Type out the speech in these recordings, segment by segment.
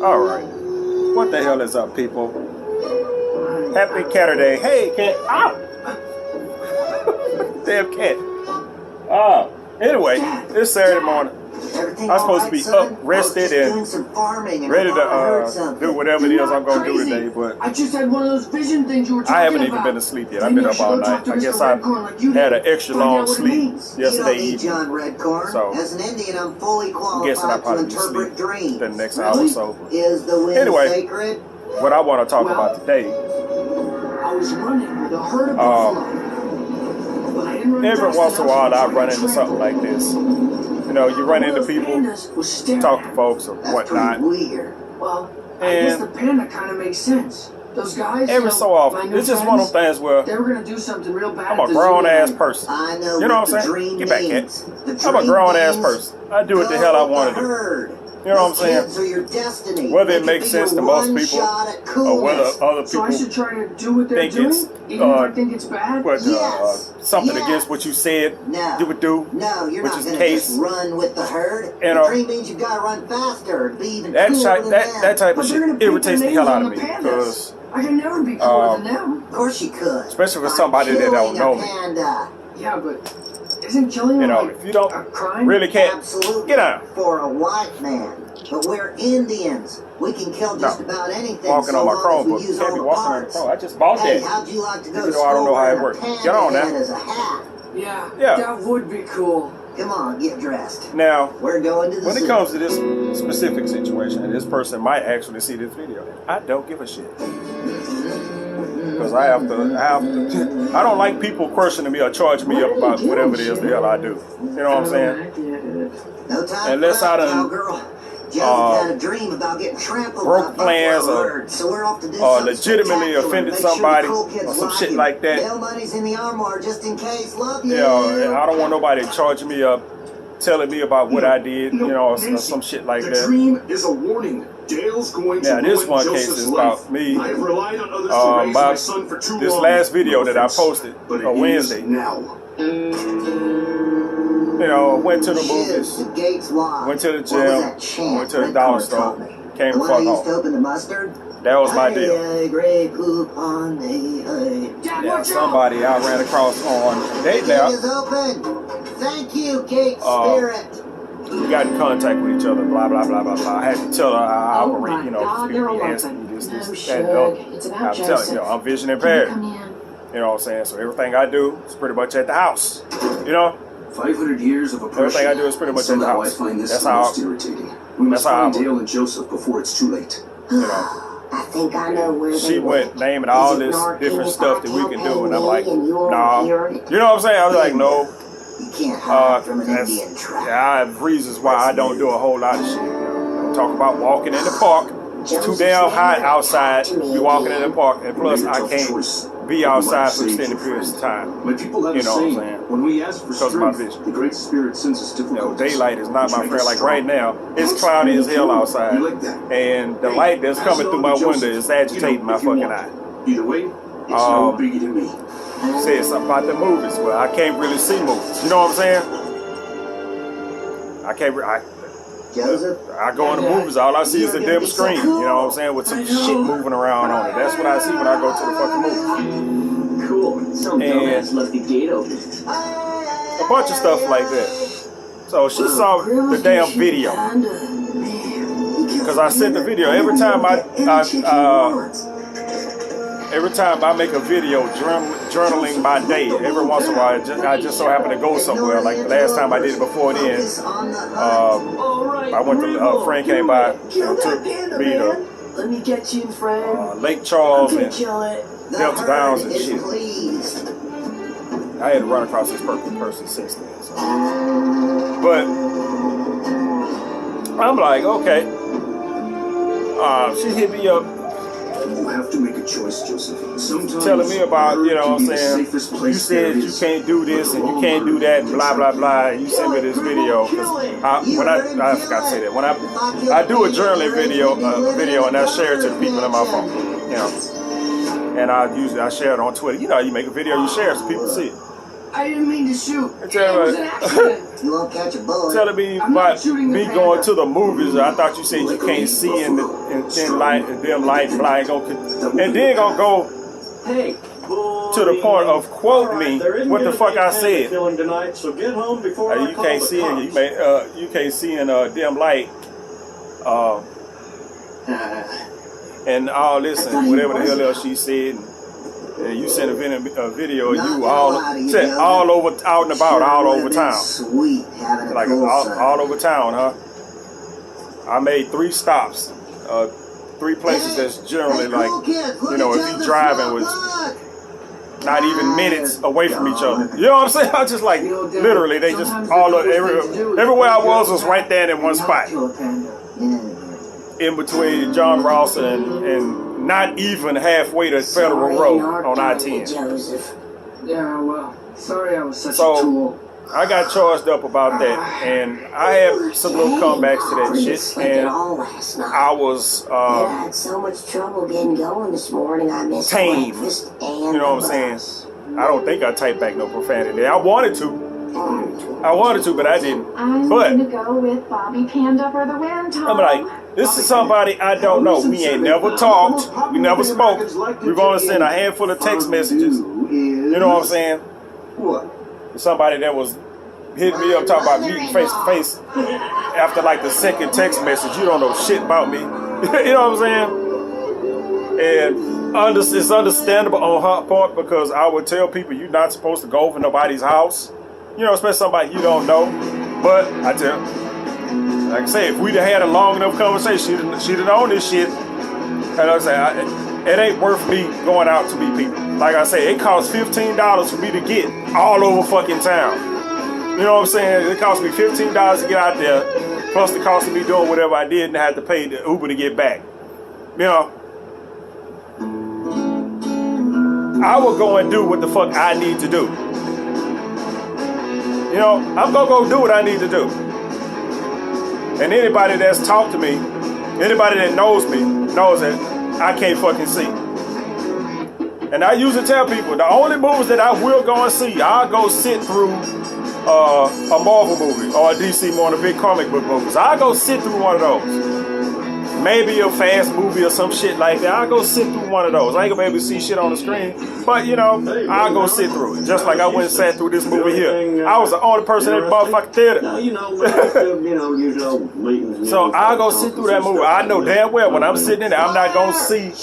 Alright. What the hell is up, people? Happy Catterday. Hey, cat. Ow! Damn cat. Anyway, it's Saturday morning. I'm supposed to be up, rested, and ready to do whatever it is I'm going to do today, but I just had one of those vision things you were talking I haven't about. even been asleep yet. I've been up all night. I guess I had an extra long sleep yesterday evening. John Redcorn. So, as an Indian, I'm fully I'm guessing I'll qualified to probably be interpret asleep dreams. the next hour or so. Is the wind Anyway, sacred? what I want to talk about today, I was running with a herd of buffalo. But I didn't run every fast once in a enough while to I try run to into trap something them. like this. You know, you run into people, talk to folks or That's whatnot. pretty weird. Well, I guess And the panda kind of makes sense. Those guys, every so often, it's just one of those things where they were gonna do something real bad. I'm a grown ass person. I know You know what I'm the saying? dream Get back, cat. means. The I'm a dream grown ass means person. I do what the hell I want to do. herd. You know what I'm Those saying? kids are your destiny. Whether They it could makes be sense your to most one people shot at or whether coolness. other So I people should try to do what they're think doing, it's even if I think it's bad. what, Yes. something Yes. against what you said No. you would do, No, you're which not is going the to case. just run with the herd. You The know, dream means you got to run faster. Be even that cooler type, than that them. type of But they're shit gonna paint irritates their the hell names out on of me the pandas. because I can never be cooler than them. Of course you could. especially for By somebody that don't killing know a me. panda. Yeah, but isn't killing You them know, like if you don't a crime? really can't Absolutely. get out. For a white man. But we're Indians. We can kill just No. about anything Walking so on my long as we Chromebook. use Can't all be the walking on the parts. Chrome. I just bought Hey, that. how'd you like to go Even to though I don't know school how it wearing a works. panda Get on now. head as a hat? Yeah, Yeah. that would be cool. Come on, get dressed. Now, We're going to the when it zoo. comes to this specific situation, and this person might actually see this video, I don't give a shit. Because I don't like people questioning me or charging me up about whatever it is the hell I do. You know what I'm saying? No time Unless for I that, done, cowgirl. Joseph had a dream about getting trampled broke by plans buffalo or herds, so we're off to do legitimately something offended spectacular. somebody Make sure the cool or kids some like shit you. like that. Bail money's in the armoire just in case. Love you. You know, I don't want nobody charging me up, telling me about what I did, you know, or some shit like The that. dream is a warning. Dale's going to Now, this ruin one case Joseph's is life. about me. I have relied on others to raise my son for too This long. last video that I Offense, posted but it on is Wednesday. now. You know, went to the movies, The gates locked. went to the What was gym, that chant went to the Red dollar Corn store, taught me? came The the one fuck I used to home. open the mustard? That was my deal. Aye, Grey Poop on the aye. Dad, Yeah, watch somebody I ran across on The date gate now. is open. Thank you, Gate Spirit. We got in contact with each other, blah, blah, blah, blah, blah. I had to tell her how I Oh operate, my you know, God, they're all asking me this, open. this, No, that, and the other. Shug. It's about I'm telling you, Joseph. I'm vision Can you impaired. come in? You know what I'm saying? So everything I do is pretty much at the house. You know? 500 years of oppression. Everything I do is pretty much at the Somehow house. I find this That's the how- most irritating. We must that's how I find work. Dale and Joseph before it's too late. You know. I think I know where She they went naming Is all it this North different King stuff that we can do, and I'm like, and you're nah. here? You know what I'm saying? I was like, no. You can't hide from an Indian trap. Yeah, I have reasons why I don't do a whole lot of shit. You know, don't talk about walking in the park. It's too damn hot outside. Be walking in the park, and plus I can't be outside for extended periods of time. My people have You a know what I'm saying. saying? When we ask for Because of my strength, vision. the Great Spirit sends us You know, difficulties. daylight is not which my make friend. us Like strong. right now, it's cloudy as hell outside, You like that? and the light that's coming through my window is agitating my fucking eye. Either way, it's no biggie to me. Said something about the movies. Well, I can't really see movies. You know what I'm saying? I can't. Joseph? I go in the movies. All I see is a dim screen. You know what I'm saying? With some shit moving around on it. That's what I see when I go to the fucking movies. Cool. Some dumbass left the gate open. A bunch of stuff like that. So she saw the damn video. Because I sent the video every time every time I make a video journaling my day. Every once in a while, I just so happen to go somewhere. Like the last time I did it before then, I went to a friend came by and took me to Let me get you, friend. Lake Charles and Kill it. Delta Downs and shit. Pleased. I had to run across this perfect person since then. So. But I'm like, okay. She hit me up You have to make a choice, Joseph. Sometimes telling me about, you know what I'm the saying, safest you place said there you is. can't do this and you can't do that and blah, blah, blah. And you sent me this video. I forgot to say that. When I do a journaling video and I share it to the people in my phone, you know. And I share it on Twitter. You know, you make a video, you share it so people see it. I didn't mean to shoot. I tell It was you an what, accident. you won't catch a bullet. telling me I'm not about shooting the me panda. going to the movies. I thought you said you can't see in dim light flying, and then gonna go Hey, to the point of quote me what the fuck I said. Tonight, so get home before You can't see in you can't see in dim light, and all this and whatever the hell else she said. And you sent a video of you all over out and about all over town, Sweet having a like cool all over town, huh? I made 3 stops, 3 places that's generally like, you know, if you driving was not even minutes away from each other. You know what I'm saying? I just like literally they just all everywhere I was right there in one spot, in between John Ross and not even halfway to Federal Road on I-10. Joseph. Yeah, well, sorry I was such So, a tool. I got charged up about that, and I had some little comebacks to that shit, and all last night. I was I had so much trouble getting going this morning. I missed tame. breakfast and You know what I'm saying? I don't think I typed back no profanity. I wanted to, but I didn't. I'm But gonna go with Bobby Panda for the win, Tom. I'm like, this is somebody I don't know. We ain't never talked. We never spoke. We've only sent a handful of text messages. You know what I'm saying? What? Somebody that was hitting me up talking about meeting face to face after like the second text message. You don't know shit about me. You know what I'm saying? And it's understandable on her part, because I would tell people you're not supposed to go over nobody's house. You know, especially somebody you don't know. But I tell, like I say, if we'd have had a long enough conversation, she'd have known this shit. And I say, it ain't worth me going out to meet people. Like I say, it costs $15 for me to get all over fucking town. You know what I'm saying? It cost me $15 to get out there, plus the cost of me doing whatever I did and I had to pay the Uber to get back. You know, I will go and do what the fuck I need to do. You know, I'm gonna go do what I need to do. And anybody that's talked to me, anybody that knows me, knows that I can't fucking see. And I usually tell people, the only movies that I will go and see, I'll go sit through a Marvel movie or a DC, one of the big comic book movies. I'll go sit through one of those. Maybe a fast movie or some shit like that. I'll go sit through one of those. I ain't gonna be able to see shit on the screen, but you know, I'll go sit through it. Just like I went and sat through this movie here. I was the only person in the motherfucking theater. So I'll go sit through that movie. I know damn well when I'm sitting in there, I'm not gonna see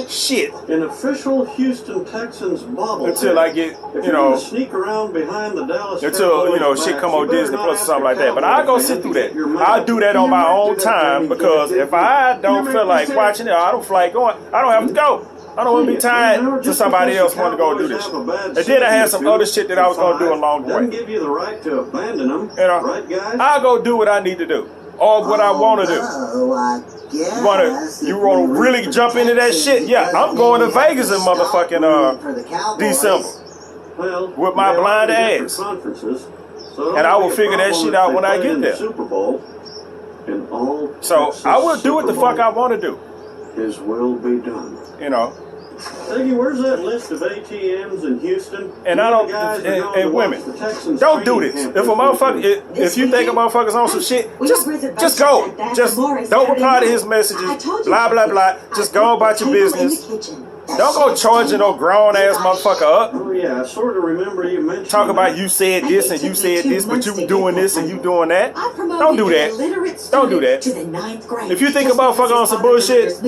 shit An official Houston Texans bobble until I get, you know, sneak around behind the Dallas until, you know, shit come on Disney Plus or something like that. But I'll go sit through that. I'll do that on my own time, because if I don't feel like watching it, I don't feel like going, I don't have to go. I don't want to be tied to somebody else want to go do this shit. And then I had some other shit that I was going to do along the way. Give you the right to abandon them, you know, right, guys? I'll go do what I need to do, or what I want to do. You want to really jump into that shit? Yeah, I'm going to Vegas in motherfucking December with my blind ass, and I will figure that shit out when I get there. So I will do what the fuck I want to do. His will be done. You know. Peggy, where's that list of ATMs in Houston? And I don't, and women, don't do this. If a motherfucker, if you think a motherfucker's on some shit, just go. Just don't reply to his messages. Blah blah blah. Just go about your business. Don't go charging no grown ass motherfucker up. Oh yeah, I sort of remember you mentioned. Talk about you said this and you said this, but you doing this and you doing that. Don't do that. Don't do that. If you think a motherfucker on some bullshit,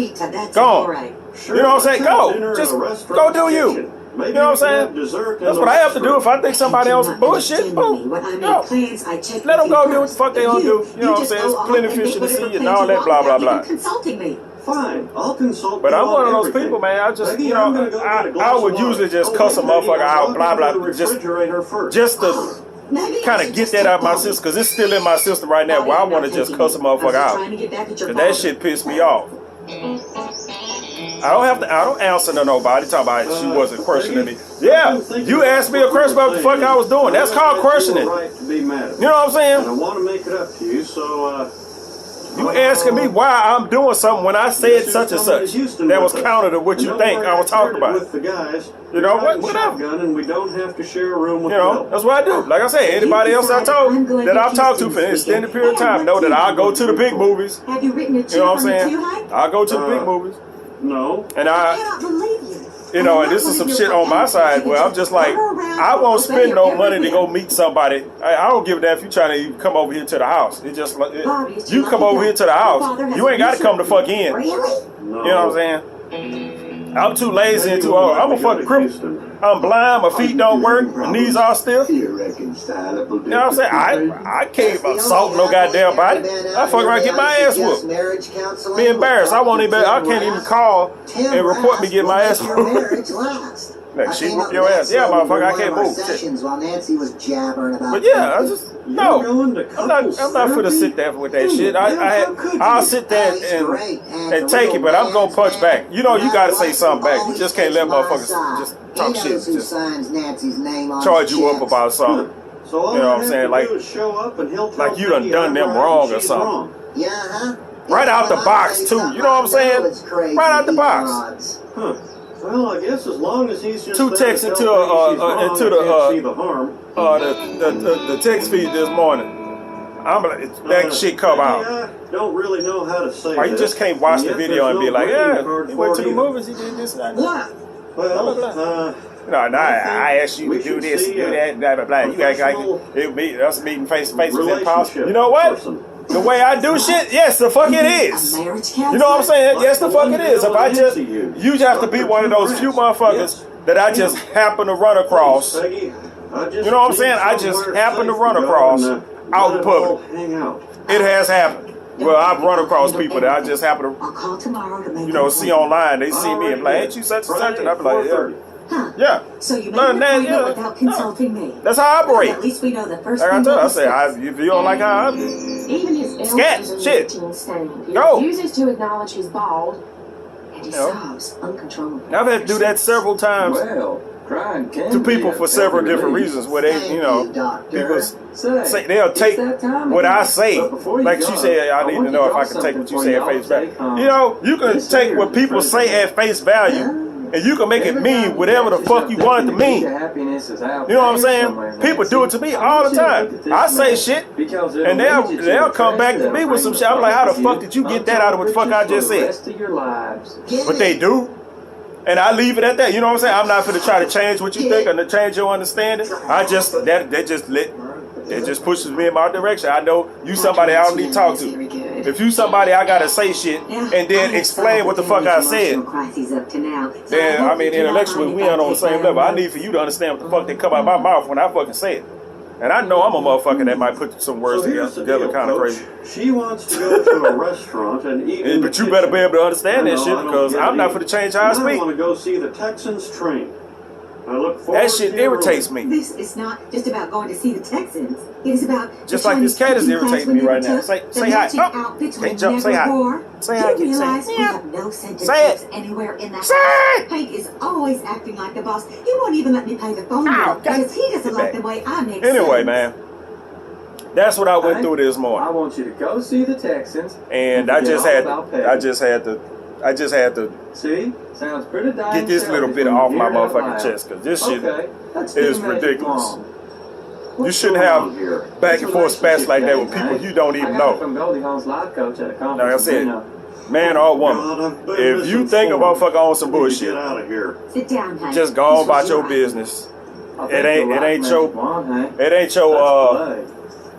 go on. You know what I'm saying? Go. Just go do you. You know what I'm saying? That's what I have to do. If I think somebody else is bullshit, boom. No. Let them go do what the fuck they gonna do. You know what I'm saying? It's plenty of fish in the sea and all that blah blah blah. Fine, I'll consult. But I'm one of those people, man. I just, you know, I would usually just cuss a motherfucker out, blah blah, just to kind of get that out of my system, because it's still in my system right now where I want to just cuss a motherfucker out. Cause that shit pissed me off. I don't answer to nobody talking about she wasn't questioning me. Yeah, you asked me a question about what the fuck I was doing. That's called questioning. You know what I'm saying? I want to make it up to you, so You asking me why I'm doing something when I said such and such that was counter to what you think I was talking about. With the guys, You know what? Whatever. shotgun, and we don't have to share a room with You know, Bill. that's what I do. Like I said, anybody else I told that I've talked to for an extended period of time know that I go to the big movies. Have you written a check You know what I'm on the saying? two-hike? I go to the big movies. No. And I I, cannot believe you. you know, and this is some shit on my side where I'm just like, I won't spend no money to go meet somebody. I don't give a damn if you trying to even come over here to the house. It just like you come over here to the house, you ain't got to come to fuck in. Really? No. You know what I'm saying? I'm too lazy and too old. I'm a fucking cripple. I'm blind. My feet don't work. My knees are stiff. You know what I'm saying? I can't assault no goddamn body. I fuck around and get my ass whooped. Be embarrassed. I won't even. I can't even call and report me getting my ass whooped. Like, she whoop your ass. Yeah, motherfucker, I can't move. Shit. While Nancy was jabbering about But yeah, I just no. I'm not for to sit there with that shit. I'll sit there and take it, but I'm gonna punch back. You know, you gotta say something back. You just can't let motherfuckers just talk shit. Just charge you up about something. So all You know what I'm I saying? have Like- to do is show up and he'll like tell you done Peggy done I'm them right wrong and or she's something. wrong. Right out the box too. You know what I'm saying? Right out the box. Huh. Well, I guess as long as he's just Two there texts to into tell Peggy she's wrong, into I the, can't see the harm. The text feed this morning. I'm like, that shit come Peggy, out. I don't really know how to say Or you this, just can't watch the yet video and there's be like, no yeah, card he for went it to the either. movies, he did this and that. What? Well, No, I asked you we to do should this, see do a that, blah, blah, blah. You got professional us meeting face to face was impossible. relationship You know what? person. The way I do shit, yes, the fuck it is. A marriage You know what I'm saying? Yes, the fuck it is. If I just, You you just have to be one of those few motherfuckers that I just happen to run across. Peggy, You know what I'm saying? I just happen to run across out in public. Hang out. It has happened. Well, I've run across people that I just happen to, I'll call tomorrow to make you know, an see appointment. online. They see me and be like, ain't you such and such? And I be like, yeah. Huh. Yeah. So you made No, an no, appointment yeah. without consulting me. That's how I operate. At least we know the first Like I thing told you, I we'll say, discuss. if you don't like how I do. Even his Scat, elders shit. routine stain. He Go. refuses to acknowledge he's bald. And he know. sobs uncontrollably. I've had to do that several times Well, crying can to be people a for several healthy different relief. reasons where they, you know, people say they'll it's take that time what again. I say. But before you Like go, she said, I need want to know if draw I can take what you something say for at face y'all to value. take home. You know, you can This take here what is people the say at face value, and you can make it mean whatever the fuck you want it to mean. You know what I'm saying? People do it to me all the time. I say shit, and they'll come back to me with some shit. I'm like, how the fuck did you get that out of what the fuck I just said? But they do. And I leave it at that. You know what I'm saying? I'm not finna try to change what you think or to change your understanding. I just that just pushes me in my direction. I know you somebody I don't need to talk to. If you somebody I gotta say shit and then explain what the fuck I said, then I mean intellectually we aren't on the same level. I need for you to understand what the fuck that come out my mouth when I fucking say it. And I know I'm a motherfucker that might put some words So here's the together deal, kind of Coach. crazy. She wants to go to a restaurant and eat. in But the you better be kitchen. able to understand that I know, shit I don't because get I'm it not either. for to change how I And I speak. want to go see the Texans train. I look forward That shit to your irritates release. me. This is not just about going to see the Texans. It is about Just like this cat is irritating me right now. Say hi. Oh, can't jump. Say hi. Say hi. Do you realize Say we yeah. have no scented Say it. chips anywhere in the Say house? it. Hank is always acting like the boss. He won't even let me pay the phone Ow, bill God. because he doesn't Get like back. the way I make Anyway, sense. man, that's what I went through this I morning, want you to go see the Texans. and I forget just all had, about Peggy. I just had to See? Sounds pretty dang get this little selfish bit when you off my hear it out motherfucking loud. chest because this shit Okay, let's is do Magic ridiculous. Wand. You What's shouldn't going have on here? back It's and forth spats relationship like that game, with people Hank. you don't even I got it know. from Goldie Hawn's life coach at a conference. Like I said, in Reno. man or woman. God, I've been If missing you think a form. motherfucker on some I need to bullshit, Get out of here. Sit down, Hank. just go on This about was your right. business. I think It ain't- you're it right, ain't Magic your- Wand, Hank. It ain't your That's the way.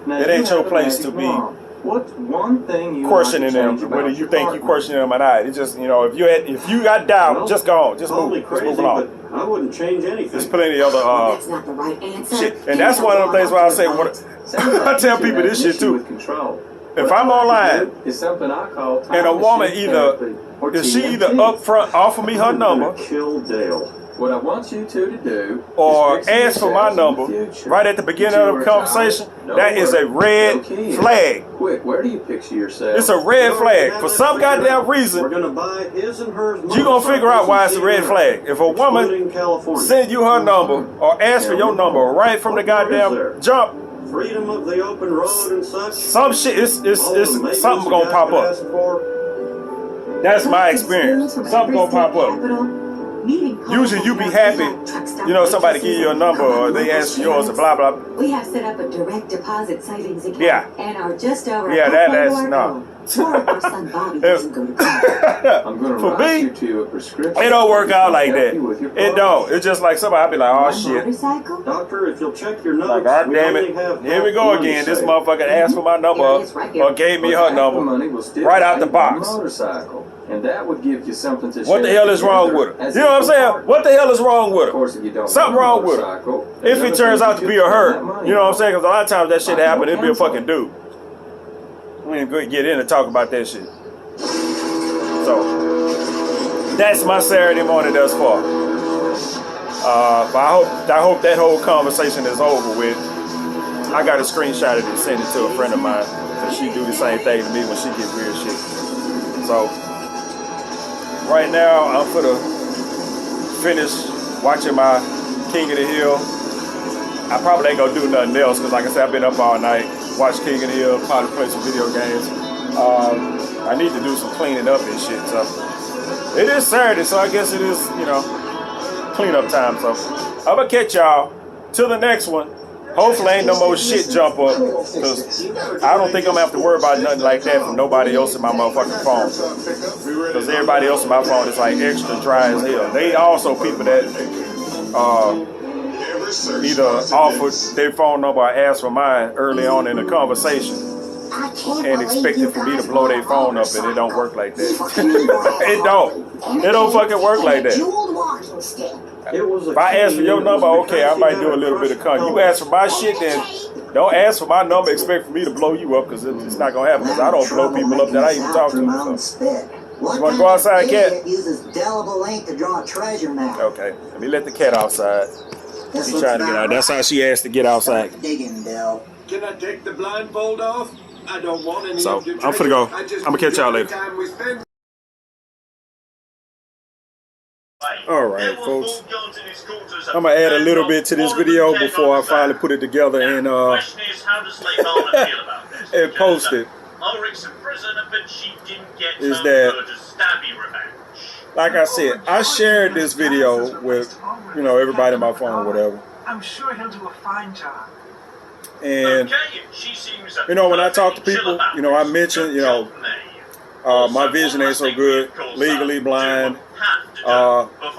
Now, it you ain't your have a place magic to be wand. What's one thing you questioning like to them, change about whether you your think you partner? questioning them or not. It's just, you know, if you got doubt, Well, just go on, just Call move, me just crazy, move along. but I wouldn't change anything. There's plenty of Well, other that's not the right answer. shit, and that's one of the things where I say, Sounds I like tell you people have this an shit issue too. with control. If What I'm I like to online do is something I call time and a woman machine either, therapy, or if she either TMT. up front offer me her I'm number gonna kill Dale. What I want you two to do or is fix ask for my yourselves in the number future. right at the beginning Get of the yours conversation, out. No that is a work, no red kids. flag. Quick, where do you picture yourself? It's a red Well, flag. have For it some figured goddamn out. We're reason, gonna buy his and hers. you gonna figure out why it's a red motorcycles flag. If a woman excluding California. send you her number or ask for your number right from the goddamn jump, freedom of the open road and such. Some shit, it's All the maintenance something a gonna guy pop could up. ask for. That's my experience. Something gonna pop up. Usually you be happy, you know, somebody give you a number or they ask for yours or blah blah. We have set up a direct deposit savings account Yeah. and are just over Yeah, halfway to that's our no. goal. Or our son Bobby doesn't go to college. I'm going to For write me, you to a prescription. it don't work out like Help that. you with your It don't. It's just like somebody, I be like, oh shit. Motorcycle? Doctor, if you'll check your notes, Like, God we damn only it. have Here we half go money again. This saved. motherfucker asked for my number Here it is, right here. or gave me But her half the number money will still right out the pay for box. motorcycle, and that would give you something to What the share hell is wrong together with her? as You know what I'm a saying? partner. What the hell is wrong with Of her? course, if you don't Something own a wrong with her. motorcycle, If it turns out to be a her, you know what I'm saying? saying? Because a lot of times that shit happen, it'd be a fucking dude. We ain't gonna get in and talk about that shit. So, that's my Saturday morning thus far. But I hope that whole conversation is over with. I got a screenshot of it and send it to a friend of mine. Because she do the same thing to me when she get weird shit. So, right now, I'm for to finish watching my King of the Hill. I probably ain't gonna do nothing else because, like I said, I've been up all night, watch King of the Hill, probably play some video games. I need to do some cleaning up and shit. So it is Saturday, so I guess it is, you know, cleanup time. So I'm gonna catch y'all till the next one. Hopefully ain't no more shit jump up because I don't think I'm gonna have to worry about nothing like that from nobody else in my motherfucking phone. Because everybody else in my phone is like extra dry as hell. They also people that either offered their phone number or asked for mine early on in the conversation I can't and believe expected you for me to guys blow their bought a phone up, and it don't motorcycle. work like that. Fucking bought It don't. It don't fucking work like that. Jeweled walking stick. It was a If I ask for your key, number, it was okay, I because might he do a had little bit of crush con. You on ask for my shit, then don't ask for my number. Expect for me to blow you up because it's not gonna happen. Because I don't blow people up that I even talk to. So. What You wanna go outside, cat? idiot uses delible ink to draw a treasure map? Okay, let me let the cat outside. This She's looks trying to get about out. That's right. how she asked to get outside. Start digging, Bill. Can I take the blindfold off? I don't want any So of your I'm finna go. treasure. I just I'm gonna catch y'all enjoy later. the time we spend. All right, folks. I'm gonna add a little bit to this video before I finally put it together and Question is, how does Leitona feel about this? and post it. Ulrich's a prisoner, but she didn't get Is her that- murder stabby revenge. Like I said, I shared this video with, you know, everybody on my phone or whatever. I'm sure he'll do a fine job. And, Okay, she seems a you know, when I talk to perfectly chill people, about you know, I this. mention, Good you know, job, May. my vision ain't so good, legally blind,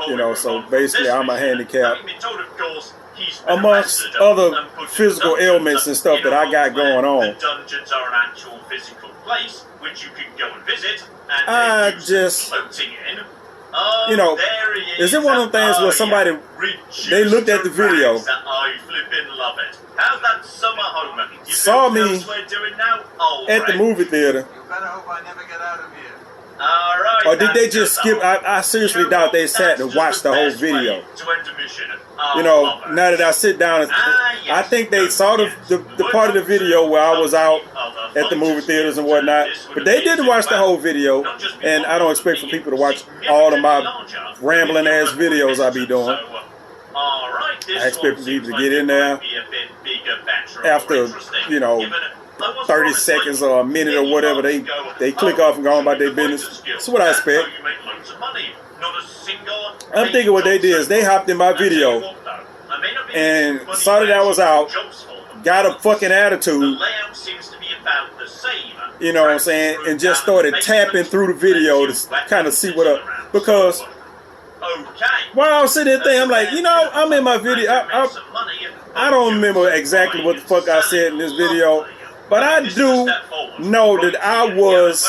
you know, so basically I'm a handicap. Amongst other physical ailments and stuff that I got going on. The dungeons are an actual physical place which you can go and visit. And I then just, floating in. you know, There he is it one of them things where somebody, they looked at the video, I flipping love it. How's that summer home? You saw know what me else we're doing now? Oh, at the right. movie theater, You better hope I never get out of here. All right, or did they that's just good, skip? though. I seriously doubt they sat and watched the whole video. You know, now that I sit down, I think they saw the part of the video where I was out at the movie theaters and whatnot, but they didn't watch the whole video, and I don't expect for people to watch all of my rambling ass videos I be doing. I expect people to get in there after, you know, 30 seconds or a minute or whatever, they click off and go on about their business. That's what I expect. I'm thinking what they did is they hopped in my video and saw that I was out, got a fucking attitude, you know what I'm saying, and just started tapping through the video to kind of see what up. Because while I was sitting there thinking, I'm like, you know, I'm in my video. I don't remember exactly what the fuck I said in this video, but I do know that I was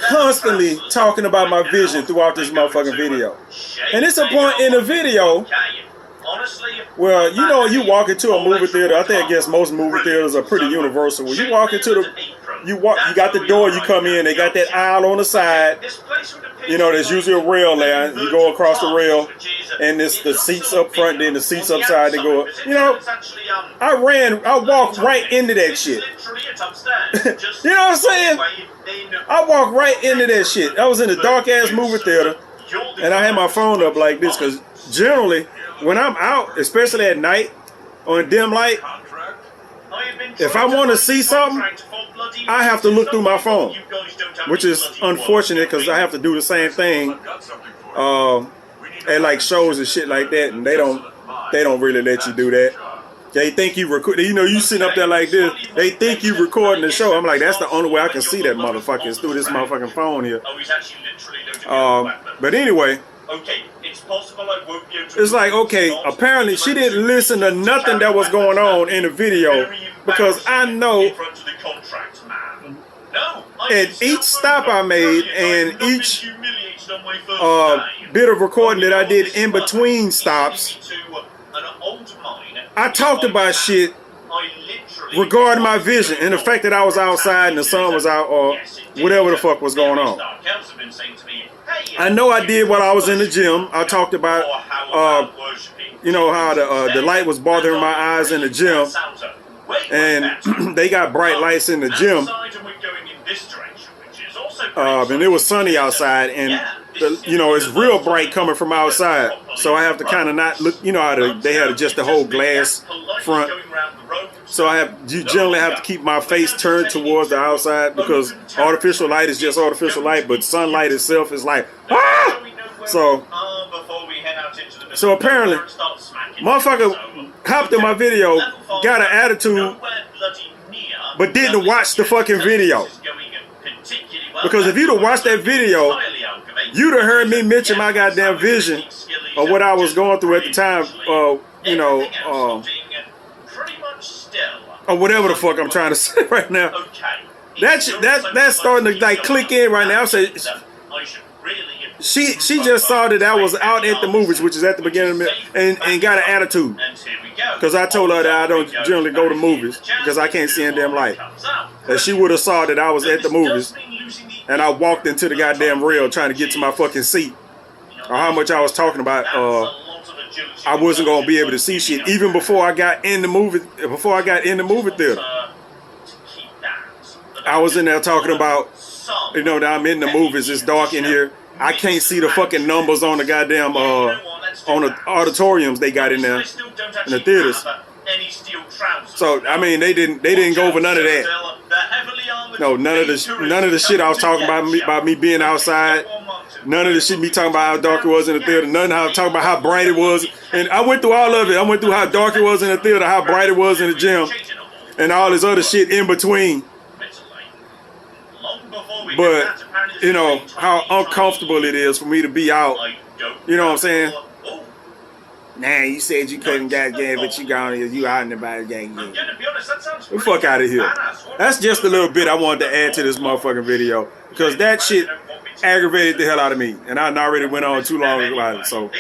constantly talking about my vision throughout this motherfucking video. And it's a point in the video where, you know, you walk into a movie theater. I think I guess most movie theaters are pretty universal. When you walk into you got the door, you come in, they got that aisle on the side. You know, there's usually a rail there. You go across the rail, and it's the seats up front, then the seats upside, they go up. You know, I walked right into that shit. You know what I'm saying? I walked right into that shit. I was in a dark ass movie theater, and I had my phone up like this, because generally, when I'm out, especially at night, on dim light, if I want to see something, I have to look through my phone, which is unfortunate because I have to do the same thing at like shows and shit like that, and they don't really let you do that. They think you record, you know, you sitting up there like this. They think you recording the show. I'm like, that's the only way I can see that motherfucker is through this motherfucking phone here. But anyway, it's like, okay, apparently she didn't listen to nothing that was going on in the video, because I know at each stop I made and each bit of recording that I did in between stops, I talked about shit regarding my vision and the fact that I was outside and the sun was out or whatever the fuck was going on. I know I did while I was in the gym. I talked about, you know, how the light was bothering my eyes in the gym, and they got bright lights in the gym, and it was sunny outside, and you know, it's real bright coming from outside, so I have to kind of not look, you know how they had just the whole glass front, so you generally have to keep my face turned towards the outside, because artificial light is just artificial light, but sunlight itself is like, ah! So apparently, motherfucker hopped in my video, got an attitude, but didn't watch the fucking video. Because if you'd have watched that video, you'd have heard me mention my goddamn vision of what I was going through at the time, you know, or whatever the fuck I'm trying to say right now. That's starting to like click in right now. So she just saw that I was out at the movies, which is at the beginning, and got an attitude. Because I told her that I don't generally go to movies because I can't see in damn light. And she would have saw that I was at the movies and I walked into the goddamn rail trying to get to my fucking seat, or how much I was talking about I wasn't gonna be able to see shit even before I got in the movie. Before I got in the movie theater, I was in there talking about, you know, that I'm in the movies. It's dark in here. I can't see the fucking numbers on the goddamn on the auditoriums they got in there in the theaters. So I mean, they didn't go over none of that. No, none of the shit I was talking about me being outside. None of the shit me talking about how dark it was in the theater. None of how talking about how bright it was. And I went through all of it. I went through how dark it was in the theater, how bright it was in the gym, and all this other shit in between. But you know how uncomfortable it is for me to be out. You know what I'm saying? Nah, you said you couldn't get game, but you out in the body game. Get the fuck out of here. That's just a little bit I wanted to add to this motherfucking video, because that shit aggravated the hell out of me, and I already went on too long about it. So.